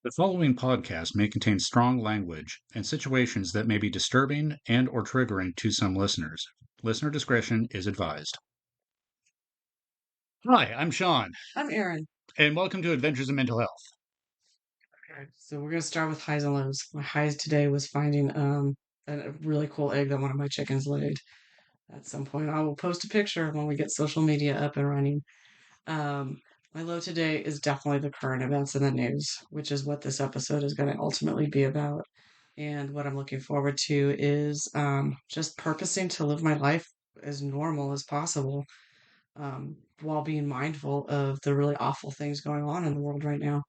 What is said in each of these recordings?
The following podcast may contain strong language and situations that may be disturbing and or triggering to some listeners. Listener discretion is advised. Hi, I'm Sean, I'm Erin. and welcome to Adventures in Mental Health. Okay, so we're gonna start with highs and lows. My highs today was finding a really cool egg that one of my chickens laid. At some point, I will post a picture when we get social media up and running. Um, my low today is definitely the current events in the news, which is what this episode is going to ultimately be about. And what I'm looking forward to is just purposing to live my life as normal as possible, while being mindful of the really awful things going on in the world right now.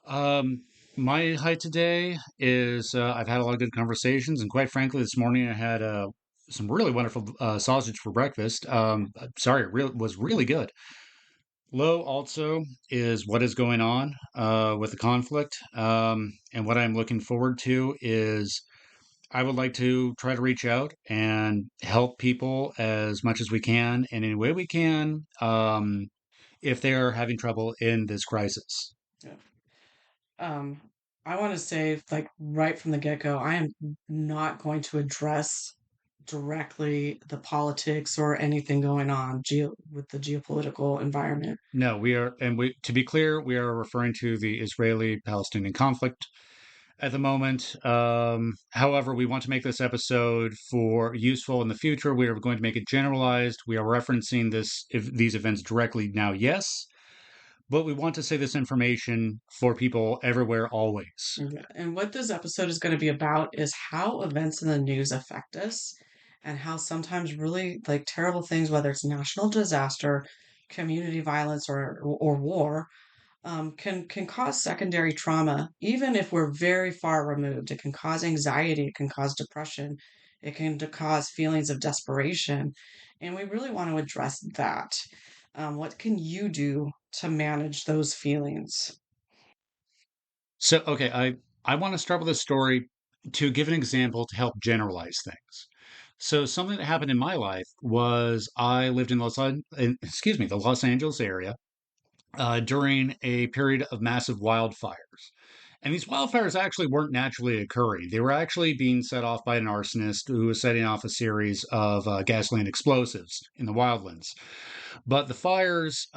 Um, my high today is I've had a lot of good conversations, and quite frankly, this morning I had some really wonderful sausage for breakfast. Sorry, it was really good. Low also is what is going on with the conflict. And what I'm looking forward to is I would like to try to reach out and help people as much as we can in any way we can if they are having trouble in this crisis. Yeah. Um, I want to say, like, right from the get-go, I am not going to address directly the politics or anything going on with the geopolitical environment. No, we are, and we, to be clear, we are referring to the Israeli-Palestinian conflict at the moment. However, we want to make this episode for useful in the future. We are going to make it generalized. We are referencing these events directly now, yes, but we want to say this information for people everywhere, always. Yeah. And what this episode is going to be about is how events in the news affect us and how sometimes really like terrible things, whether it's national disaster, community violence, or war, can cause secondary trauma, even if we're very far removed. It can cause anxiety, it can cause depression, it can cause feelings of desperation, and we really want to address that. What can you do to manage those feelings? So, okay, I want to start with a story to give an example to help generalize things. So, something that happened in my life was I lived in the Los Angeles area during a period of massive wildfires. And these wildfires actually weren't naturally occurring. They were actually being set off by an arsonist who was setting off a series of gasoline explosives in the wildlands. But the fires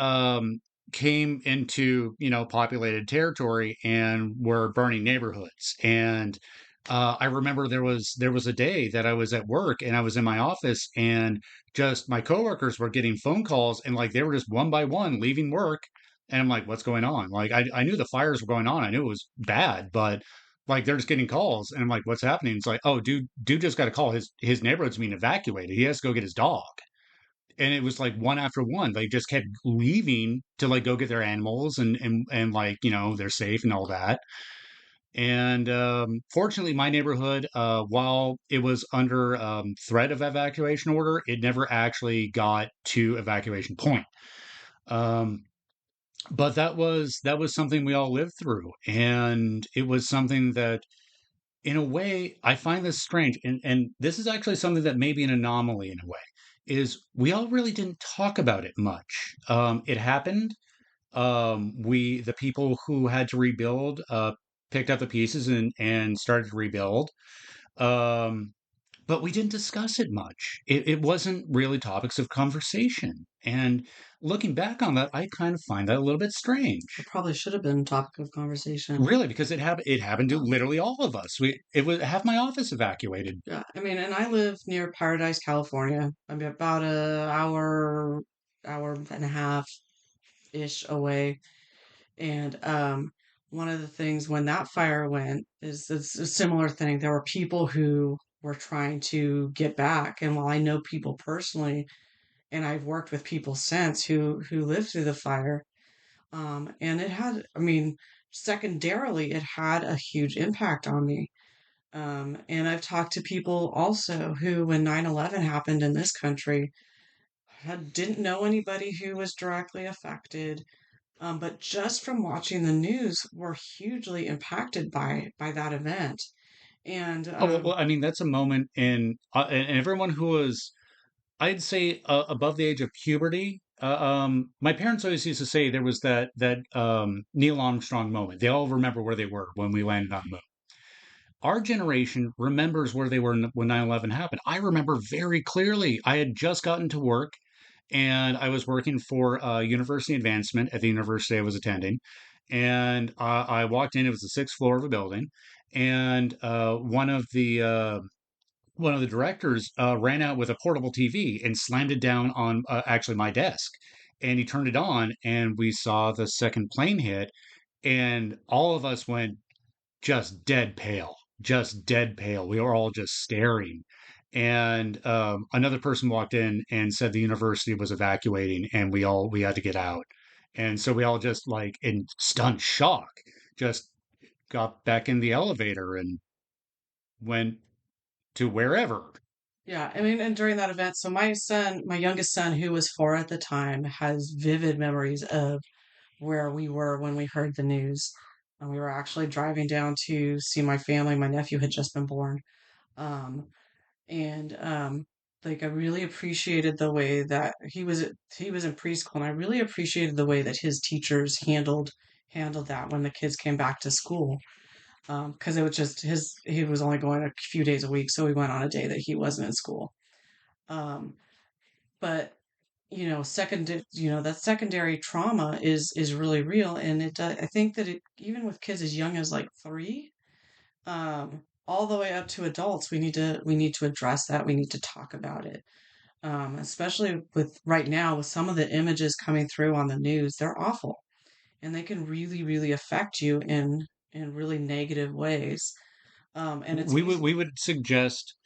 came into, populated territory and were burning neighborhoods. And I remember there was a day that I was at work and I was in my office and just my coworkers were getting phone calls and like they were just one by one leaving work and I'm like, what's going on? Like, I knew the fires were going on. I knew it was bad, but like they're just getting calls. And I'm like, what's happening? It's like, oh, dude just got a call. His neighborhood's being evacuated. He has to go get his dog. And it was like one after one. They just kept leaving to like go get their animals and like, they're safe and all that. And fortunately, my neighborhood, while it was under threat of evacuation order, it never actually got to evacuation point. Um, but that was something we all lived through, and it was something that, in a way, I find this strange, and this is actually something that may be an anomaly in a way. Is we all really didn't talk about it much. It happened. The people who had to rebuild picked up the pieces and started to rebuild. Um, but we didn't discuss it much. It wasn't really topics of conversation. And looking back on that, I kind of find that a little bit It strange. probably should have been a topic of conversation. Really, because it happened to Um, literally all of us. It was half my office evacuated. yeah, I mean, and I live near Paradise, California. I'm about a hour and a half ish away. And one of the things when that fire went is it's a similar thing. There were people who were trying to get back, and while I know people personally, and I've worked with people since who lived through the fire, and it had, I mean, secondarily, it had a huge impact on me. And I've talked to people also who, when 9/11 happened in this country, didn't know anybody who was directly affected, but just from watching the news, were hugely impacted by that event. And Oh well, I mean that's a moment in and everyone who was, I'd say, above the age of puberty My parents always used to say there was that Neil Armstrong moment. They all remember where they were when we landed on the moon. Our generation remembers where they were when 9/11 happened. I remember very clearly. I had just gotten to work and I was working for university advancement at the university I was attending. And I walked in, it was the sixth floor of a building. And one of the directors ran out with a portable TV and slammed it down on actually my desk. And he turned it on, and we saw the second plane hit. And all of us went just dead pale. We were all just staring. And another person walked in and said the university was evacuating, and we had to get out. And so we all just like in stunned shock, just got back in the elevator and went to wherever. Yeah, I mean, and during that event, so my son, my youngest son, who was 4 at the time, has vivid memories of where we were when we heard the news. And we were actually driving down to see my family. My nephew had just been born. Um, and like I really appreciated the way that he was in preschool, and I really appreciated the way that his teachers handled that when the kids came back to school. Because it was just he was only going a few days a week, so we went on a day that he wasn't in school. Um, but that secondary trauma is really real, and I think that it even with kids as young as like 3, all the way up to adults, we need to address that. We need to talk about it, especially with right now with some of the images coming through on the news. They're awful, and they can really really affect you in really negative ways. And it's easy. We would suggest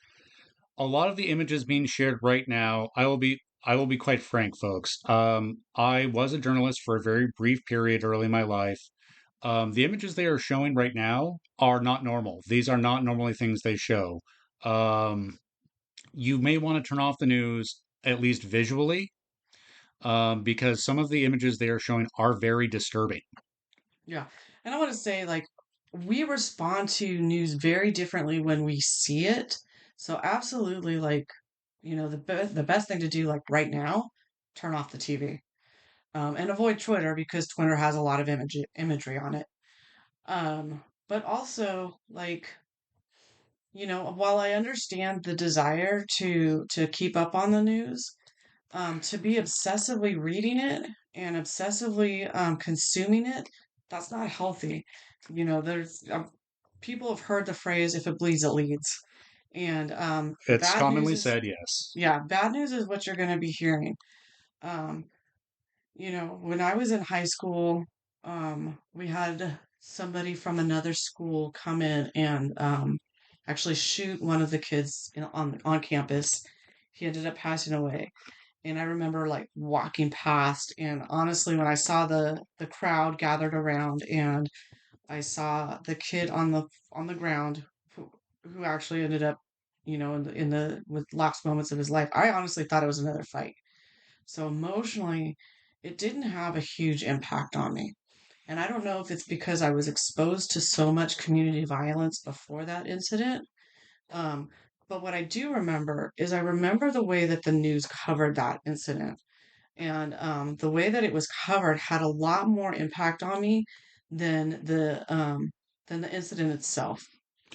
a lot of the images being shared right now. I will be quite frank, folks. I was a journalist for a very brief period early in my life. The images they are showing right now are not normal. These are not normally things they show. Um, you may want to turn off the news, at least visually, because some of the images they are showing are very disturbing. Yeah. And I want to say, like, we respond to news very differently when we see it. So absolutely, like, the best thing to do, like right now, turn off the TV. And avoid Twitter because Twitter has a lot of imagery on it. But also, like, while I understand the desire to keep up on the news, to be obsessively reading it and obsessively consuming it, that's not healthy. There's people have heard the phrase "if it bleeds, it leads," and It's bad news commonly is said, yes. yeah, bad news is what you're going to be hearing. Um, when I was in high school, we had somebody from another school come in and actually shoot one of the kids on campus. He ended up passing away. And I remember like walking past, and honestly, when I saw the crowd gathered around, and I saw the kid on the ground who actually ended up, in the with last moments of his life, I honestly thought it was another fight. So emotionally, it didn't have a huge impact on me. And I don't know if it's because I was exposed to so much community violence before that incident. Um, but what I do remember is I remember the way that the news covered that incident. And the way that it was covered had a lot more impact on me than the incident itself.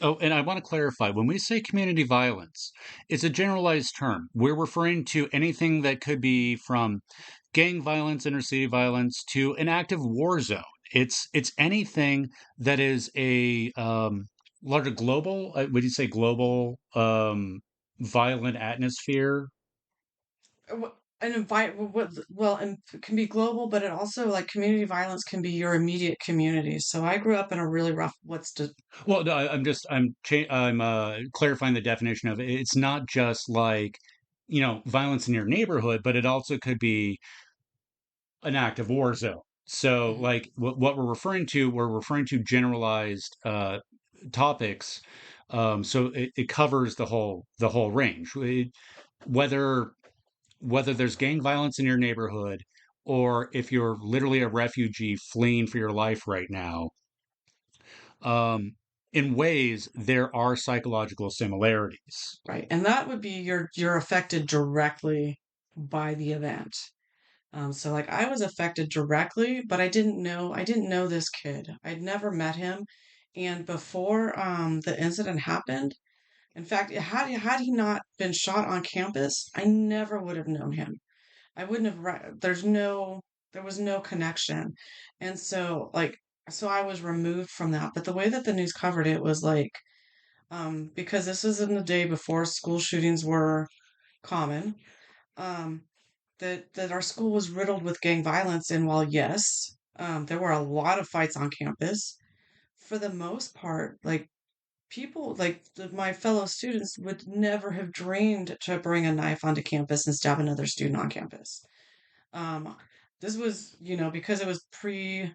Oh, and I want to clarify when we say community violence, it's a generalized term. We're referring to anything that could be from gang violence, inner city violence, to an active war zone. It's anything that is a larger global, would you say global violent atmosphere? And invite well, and it can be global, but it also like community violence can be your immediate community. So I grew up in a really rough Well, no, I'm clarifying the definition of it. It's not just like, violence in your neighborhood, but it also could be an active war zone. So, Mhm. like what we're referring to generalized topics. So it covers the whole range. Whether whether there's gang violence in your neighborhood, or if you're literally a refugee fleeing for your life right now, um, in ways there are psychological similarities. Right. And that would be you're affected directly by the event. So like I was affected directly, but I didn't know this kid. I'd never met him. And before the incident happened, in fact, had he not been shot on campus, I never would have known him. I wouldn't have there was no connection. And so I was removed from that. But the way that the news covered it was like because this is in the day before school shootings were common. Um, that our school was riddled with gang violence, and while yes, there were a lot of fights on campus, for the most part, like people, my fellow students would never have dreamed to bring a knife onto campus and stab another student on campus. Um, this was, because it was pre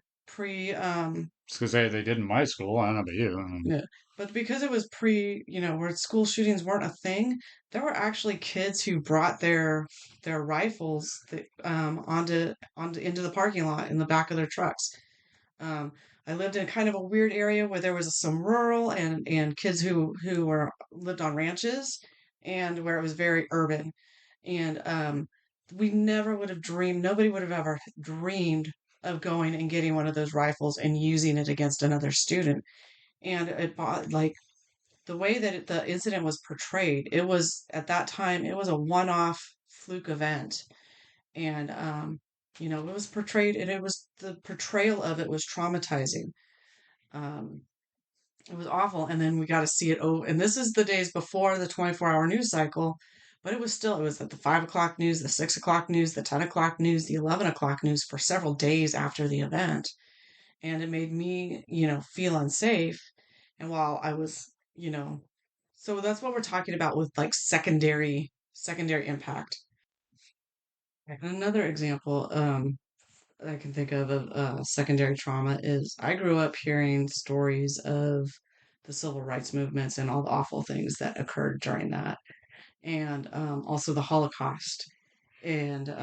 It's because they did in my school. I don't know about you. yeah, but because it was where school shootings weren't a thing, there were actually kids who brought their rifles onto into the parking lot in the back of their trucks. Um, I lived in kind of a weird area where there was some rural and kids who were lived on ranches, and where it was very urban. And we never would have dreamed, nobody would have ever dreamed of going and getting one of those rifles and using it against another student. And like the way that the incident was portrayed, it was at that time it was a one-off fluke event, and it was portrayed, and it was the portrayal of it was traumatizing. Um, it was awful, and then we got to see it. Oh, and this is the days before the 24-hour news cycle, but it was at the 5 o'clock news, the 6 o'clock news, the 10 o'clock news, the 11 o'clock news for several days after the event, and it made me, feel unsafe. And while I was, so that's what we're talking about with like secondary impact. And another example I can think of secondary trauma is I grew up hearing stories of the civil rights movements and all the awful things that occurred during that, and also the Holocaust. And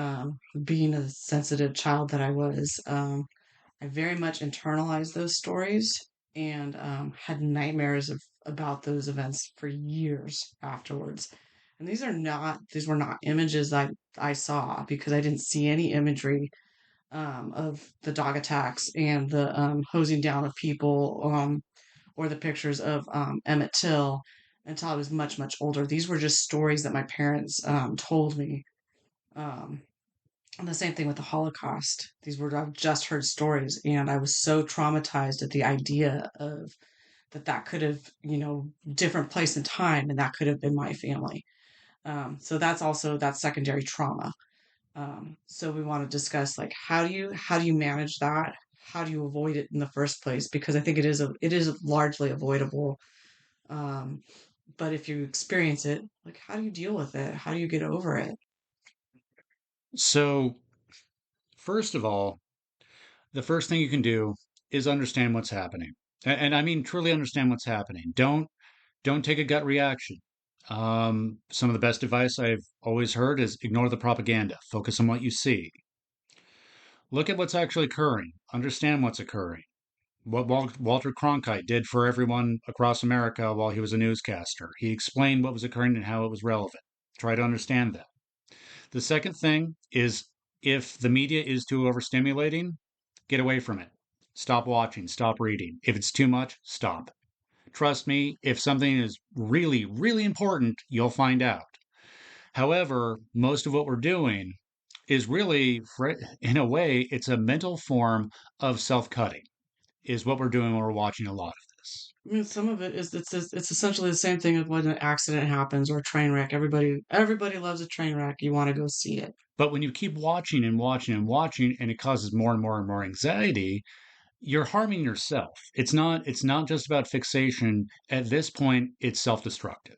being a sensitive child that I was, I very much internalized those stories, and had nightmares about those events for years afterwards. And these were not images I saw, because I didn't see any imagery of the dog attacks and the hosing down of people, or the pictures of Emmett Till, until I was much, much older. These were just stories that my parents told me. Um, and the same thing with the Holocaust. I've just heard stories, and I was so traumatized at the idea of that could have, different place and time, and that could have been my family. So that's secondary trauma. So we want to discuss like how do you manage that? How do you avoid it in the first place? Because I think it is largely avoidable. Um, but if you experience it, like how do you deal with it? How do you get over it? So, first of all, the first thing you can do is understand what's happening. And I mean truly understand what's happening. Don't take a gut reaction. Some of the best advice I've always heard is ignore the propaganda. Focus on what you see. Look at what's actually occurring. Understand what's occurring. What Walter Cronkite did for everyone across America while he was a newscaster. He explained what was occurring and how it was relevant. Try to understand that. The second thing is, if the media is too overstimulating, get away from it. Stop watching, stop reading. If it's too much, stop. Trust me, if something is really, really important, you'll find out. However, most of what we're doing is really, in a way, it's a mental form of self cutting, is what we're doing when we're watching a lot of this. I mean, some of it is it's essentially the same thing as when an accident happens or a train wreck. Everybody loves a train wreck. You want to go see it. But when you keep watching and watching and watching, and it causes more and more and more anxiety, you're harming yourself. It's not just about fixation. At this point, it's self-destructive.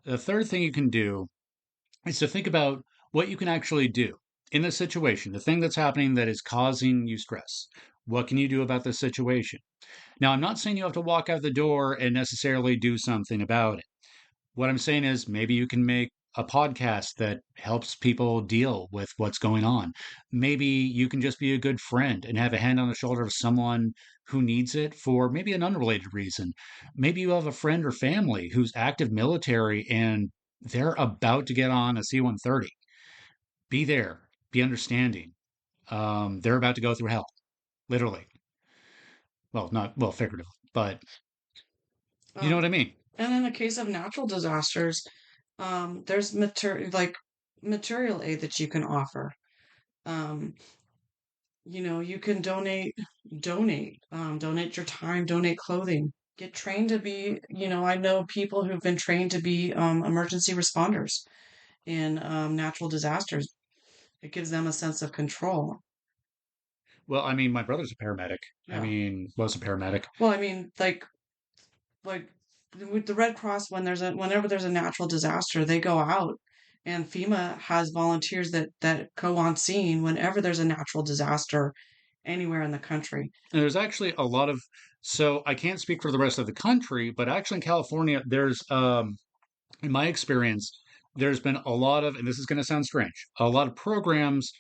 The third thing you can do is to think about what you can actually do in the situation, the thing that's happening that is causing you stress. What can you do about the situation? Now, I'm not saying you have to walk out the door and necessarily do something about it. What I'm saying is maybe you can make a podcast that helps people deal with what's going on. Maybe you can just be a good friend and have a hand on the shoulder of someone who needs it for maybe an unrelated reason. Maybe you have a friend or family who's active military and they're about to get on a C 130. Be there. be understanding. They're about to go through hell, literally. Well, not well, figuratively, but you know Um, what I mean. and in the case of natural disasters, there's material aid that you can offer. Um, you can donate your time, donate clothing, get trained to be, I know people who've been trained to be emergency responders in natural disasters. It gives them a sense of control. Well, I mean, my brother's a paramedic. I Yeah. mean, was a paramedic. Well, I mean, like with the Red Cross, whenever there's a natural disaster, they go out, and FEMA has volunteers that go on scene whenever there's a natural disaster anywhere in the country. And there's actually a lot of, so I can't speak for the rest of the country, but actually in California, there's in my experience, there's been a lot of, and this is going to sound strange, a lot of programs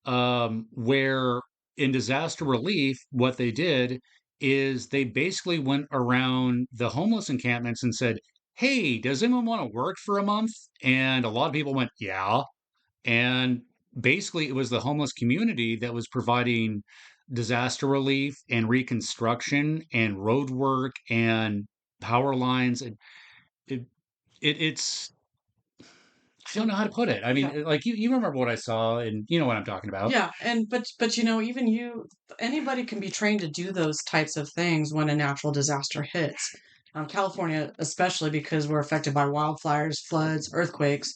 where in disaster relief, what they did is they basically went around the homeless encampments and said, "Hey, does anyone want to work for a month?" And a lot of people went, "Yeah." And basically, it was the homeless community that was providing disaster relief and reconstruction and road work and power lines. And it, it's I don't So know how to put it. I yeah. mean, like you remember what I saw, and you know what I'm talking about. Yeah, and but even anybody can be trained to do those types of things when a natural disaster hits. California, especially because we're affected by wildfires, floods, earthquakes,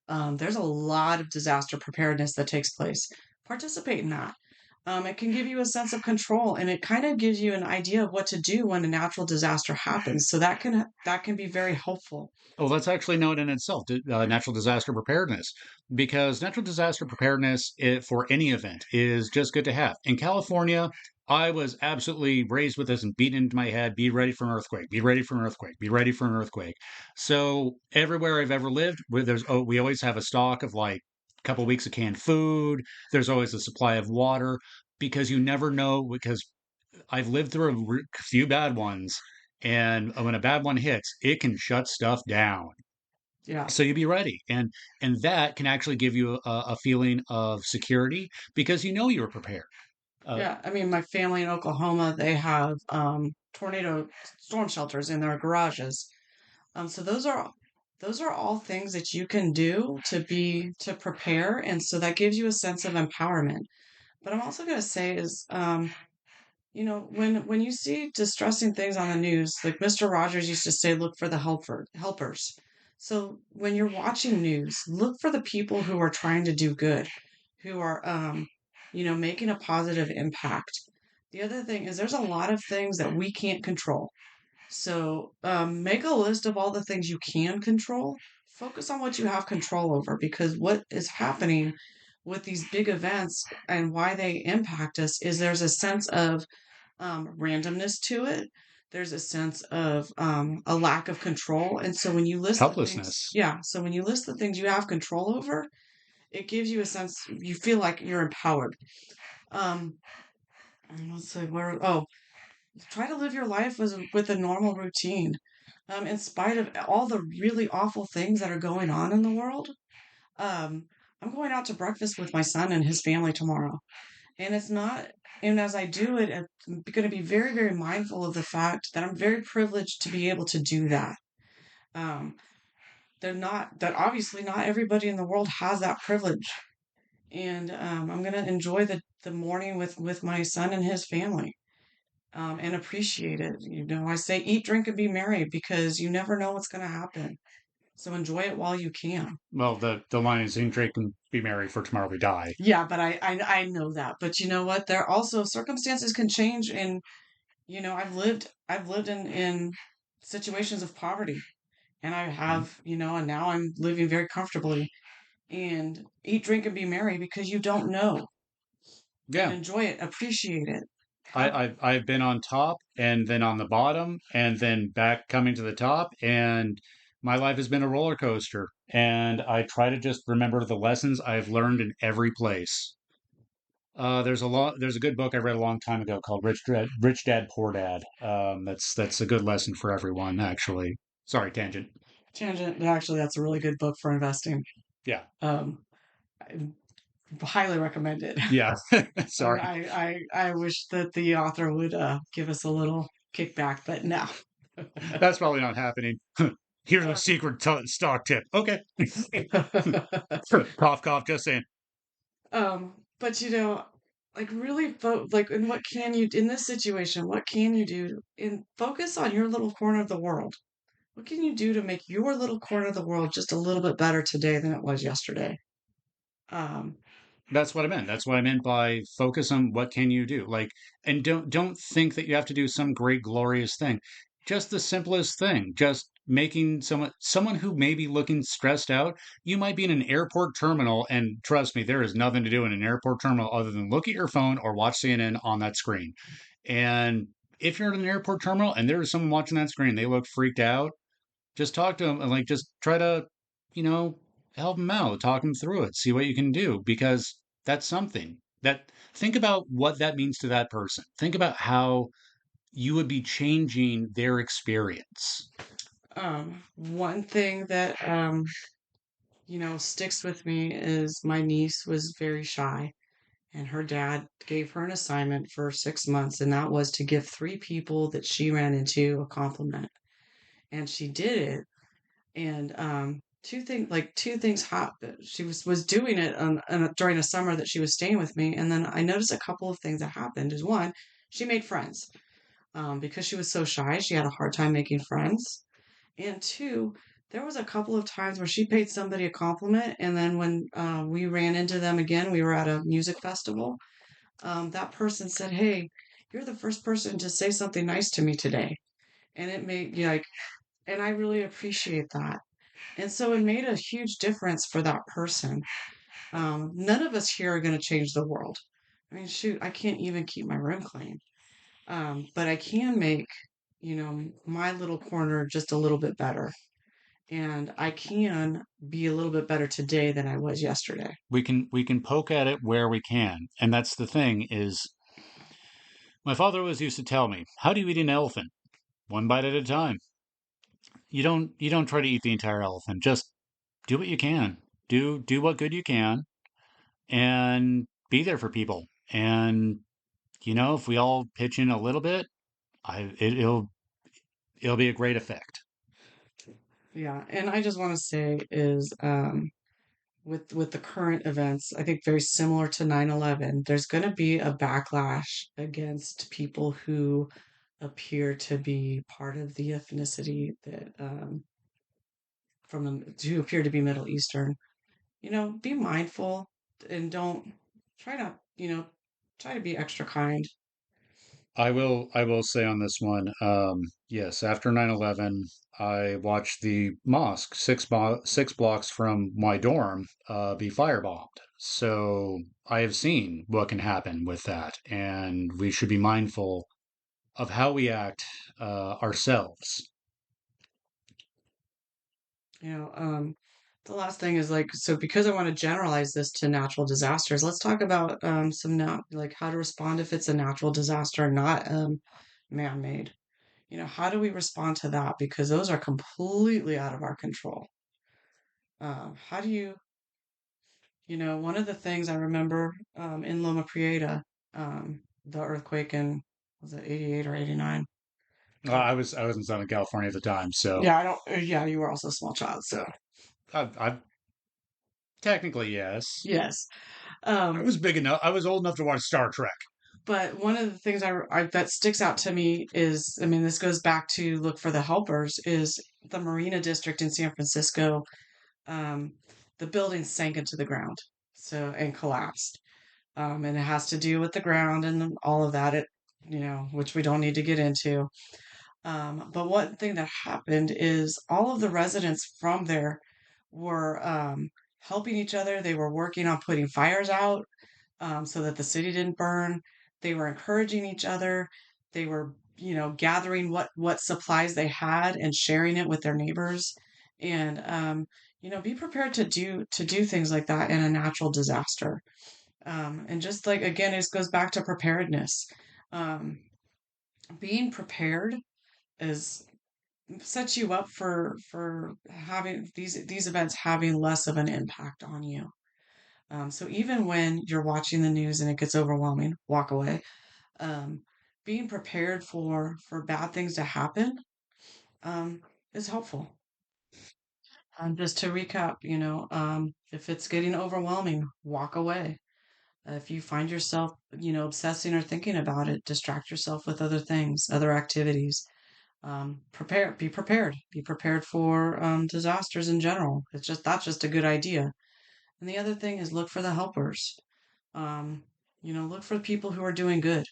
there's a lot of disaster preparedness that takes place. Participate in that. It can give you a sense of control, and it kind of gives you an idea of what to do when a natural disaster happens. So that can be very helpful. Well, that's actually known in itself, natural disaster preparedness, because natural disaster preparedness for any event is just good to have. In California, I was absolutely raised with this and beaten into my head: be ready for an earthquake, be ready for an earthquake, be ready for an earthquake. So everywhere I've ever lived, we always have a stock of like a couple weeks of canned food. There's always a supply of water because you never know. Because I've lived through a few bad ones, and when a bad one hits, it can shut stuff down. Yeah. So you be ready, and that can actually give you a feeling of security because you know you're prepared. Uh, Yeah, I mean, my family in Oklahoma, they have tornado storm shelters in their garages. So those are all things that you can do to prepare, and so that gives you a sense of empowerment. But I'm also going to say is, when you see distressing things on the news, like Mr. Rogers used to say, look for the helpers. So when you're watching news, look for the people who are trying to do good, who are making a positive impact. The other thing is there's a lot of things that we can't control. So make a list of all the things you can control. Focus on what you have control over, because what is happening with these big events and why they impact us is there's a sense of randomness to it. There's a sense of a lack of control. And so when you list the things, Helplessness. yeah, so when you list the things you have control over, it gives you a sense, you feel like you're empowered. Um, and let's say try to live your life with a normal routine. In spite of all the really awful things that are going on in the world. Um, I'm going out to breakfast with my son and his family tomorrow. And it's not, and as I do it, I'm going to be very, very mindful of the fact that I'm very privileged to be able to do that. Um, that obviously not everybody in the world has that privilege. And I'm going to enjoy the morning with my son and his family, and appreciate it. I say eat, drink, and be merry because you never know what's going to happen. So enjoy it while you can. Well, the line is "In Drake and be merry, for tomorrow we die." Yeah, but I know that. But you know what? There also circumstances can change, and I've lived in situations of poverty, and I Mhm. have, and now I'm living very comfortably. And eat, drink, and be merry because you don't know, and Yeah, enjoy it, appreciate it. Have I've been on top and then on the bottom and then back coming to the top, and my life has been a roller coaster. And I try to just remember the lessons I've learned in every place. There's a good book I read a long time ago called Rich Dad Poor Dad. That's a good lesson for everyone, actually. Sorry, tangent. tangent. Actually, that's a really good book for investing. Yeah. Um, highly recommend it. Yeah. I, Sorry. I wish that the author would give us a little kickback, but no. That's probably not happening. Here's a secret stock tip. Okay. Cough, cough, just saying. But like really, like, and what can you in this situation? What can you do? And focus on your little corner of the world. What can you do to make your little corner of the world just a little bit better today than it was yesterday? Um, That's what I meant. That's what I meant by focus on what can you do. Like, and don't think that you have to do some great glorious thing. Just the simplest thing. Just making someone who may be looking stressed out. You might be in an airport terminal, and trust me, there is nothing to do in an airport terminal other than look at your phone or watch CNN on that screen. And if you're in an airport terminal and there is someone watching that screen, they look freaked out, just talk to them and like just try to, you know, help them out, talk them through it, see what you can do because that's something that think about what that means to that person. Think about how you would be changing their experience. One thing that sticks with me is my niece was very shy, and her dad gave her an assignment for 6 months, and that was to give three people that she ran into a compliment. And she did it, and two things happened. She was doing it during a summer that she was staying with me, and then I noticed a couple of things that happened. Is one, she made friends. Because she was so shy, she had a hard time making friends. And two, there was a couple of times where she paid somebody a compliment, and then when we ran into them again, we were at a music festival. That person said, "Hey, you're the first person to say something nice to me today," and it made you like, and I really appreciate that. And so it made a huge difference for that person. None of us here are going to change the world. I mean, shoot, I can't even keep my room clean. But I can make, my little corner just a little bit better. And I can be a little bit better today than I was yesterday. We can poke at it where we can. And that's the thing is my father always used to tell me, how do you eat an elephant? One bite at a time. You don't try to eat the entire elephant. Just do what you can. Do what good you can and be there for people. And if we all pitch in a little bit, it'll be a great effect. Yeah, and I just want to say is with the current events, I think very similar to 9/11, there's going to be a backlash against people who appear to be part of the ethnicity that from the who appear to be Middle Eastern. Be mindful and don't try not, try to be extra kind. I will say on this one, yes, after 9/11, I watched the mosque 6 blocks from my dorm be firebombed. So I have seen what can happen with that, and we should be mindful of how we act ourselves. You know, um, the last thing is like, so because I want to generalize this to natural disasters, let's talk about some now like how to respond if it's a natural disaster, not man-made. How do we respond to that? Because those are completely out of our control. How do one of the things I remember in Loma Prieta, the earthquake in, was it 88 or 89? I was in Southern California at the time, so Yeah, I don't. Yeah, you were also a small child, so I technically yes. yes. I Um, was big enough. I was old enough to watch Star Trek. but one of the things that sticks out to me is, I mean, this goes back to look for the helpers. Is the Marina District in San Francisco? Um, the building sank into the ground, and collapsed. And it has to do with the ground and all of that. Which we don't need to get into. But one thing that happened is all of the residents from there were helping each other. They were working on putting fires out so that the city didn't burn. They were encouraging each other. They were, gathering what supplies they had and sharing it with their neighbors. And be prepared to do things like that in a natural disaster. And just like again, it goes back to preparedness. Um, being prepared is sets you up for having these events having less of an impact on you. So even when you're watching the news and it gets overwhelming, walk away. Um, Being prepared for bad things to happen um, is helpful. Just to recap, if it's getting overwhelming, walk away. If you find yourself, obsessing or thinking about it, distract yourself with other things, other activities. Be prepared for disasters in general. That's just a good idea. And the other thing is look for the helpers. Um, look for the people who are doing good.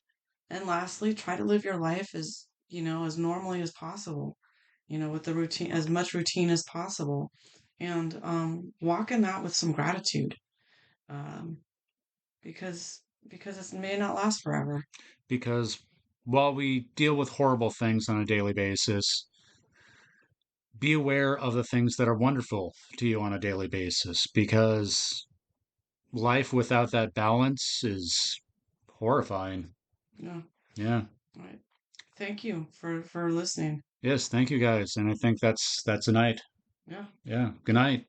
And lastly, try to live your life as normally as possible, with the routine, as much routine as possible. And walk in that with some gratitude. Um, because it may not last forever. Because while we deal with horrible things on a daily basis, be aware of the things that are wonderful to you on a daily basis, because life without that balance is horrifying. Yeah. Yeah. All right. Thank you for listening. Yes, thank you guys. And I think that's a night. Yeah. Yeah. Good night.